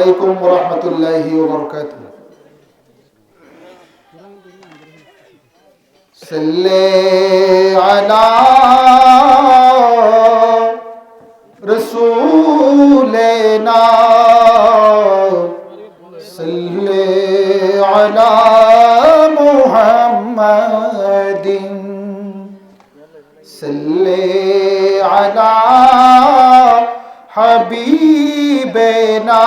আলাইকুম ওয়া রাহমাতুল্লাহি ওয়া বারাকাতুহু। সাল্লি আলা রাসূলিনা সাল্লি আলা মুহাম্মাদিন সাল্লি আলা হাবিবিনা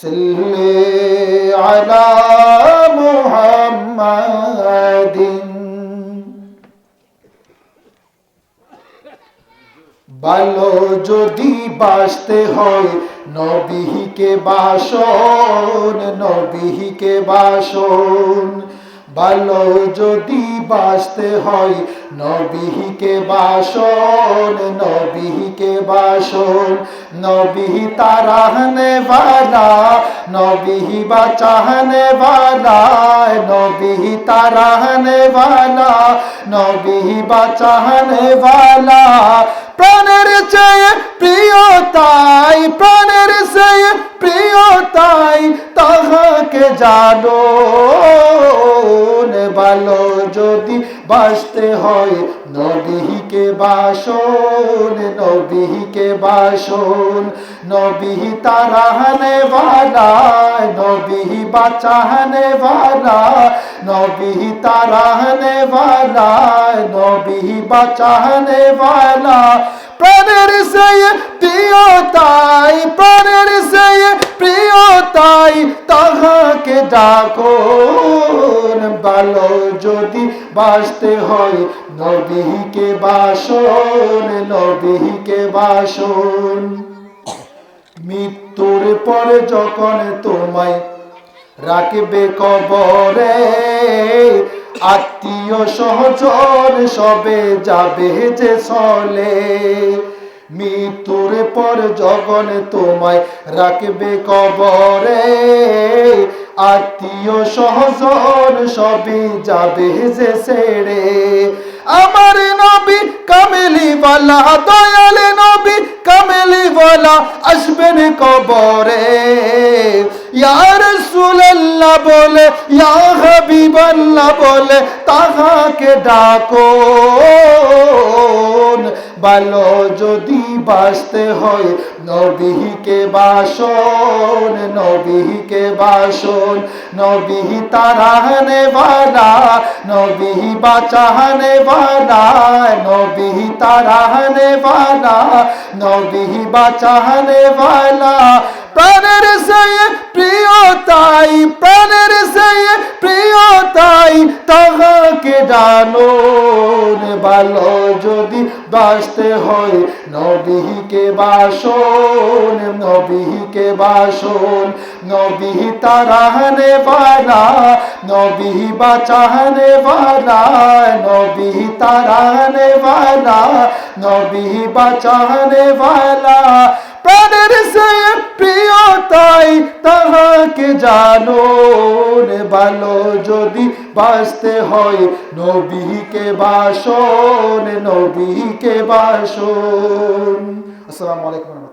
সাল্লি আলা মুহাম্মাদিন। ভালো যদি বাসতে হয় নবীকে বাসন, নবীকে বাসন। ভালো যদি বাসতে হয় নবীকে বাসন, নবীকে বাসন। নবী তারাহনে वाला, নবী বাঁচানে वाला, নবী তারাহনে वाला, নবী বাঁচানে वाला। প্রাণের চেয়ে প্রিয় তাই, প্রাণের চেয়ে প্রিয় তাই, তাহাকে জানো। ভালো যদি বাসতে হয় নবীকে বাসন, নবীকে বাসন। নবী তারাহনে वाला, নবী বাঁচানে वाला, নবী তারাহনে वाला, নবী বাঁচানে वाला। প্রাণের চেয়ে প্রিয় তাই, প্রাণের চেয়ে প্রিয় তাই, তাহাকে ডাকো। ভালো যদি বাসতে হয় নবীকে বাসন, নবীকে বাসন। মৃত্যুর পর যখন তোমায় রাখবে কবরে, আত্মীয় সহজন সবে যাবে যে চলে। মৃত্যুর পর যখন তোমায় রাখবে কবরে, আত্মীয় সহজন সবে যাবে যে ছেড়ে। আমার নবী কামেলি वाला, দয়াল নবী কামেলি वाला আসবেন কবরে। ইয়া রাসূলুল্লাহ বলে, ইয়া হাবিবাল্লাহ বলে তাহাকে ডাকো। ভালো যদি বাসতে হয় নবীকে বাসন, নবীকে বাসন। নবী তারাহনে वाला, নবী বাঁচানে वाला, নবী তারাহনে वाला, নবী বাঁচানে वाला। প্রাণের চেয়ে প্রিয় তাই, প্রাণের চেয়ে প্রিয় তাই, তাহাকে জানো। ভালো যদি বাসতে হয় নবীকে বাসন, নবীকে বাসন। নবী তারাহনে वाला, নবী বাঁচানে वाला, নবী তারাহনে वाला, নবী বাঁচানে वाला। প্রাণের চেয়ে প্রিয় তাই, তাহাকে জানো। ভালো যদি বাসতে হয় নবীকে বাসন, নবীকে বাসন। আসসালামু আলাইকুম।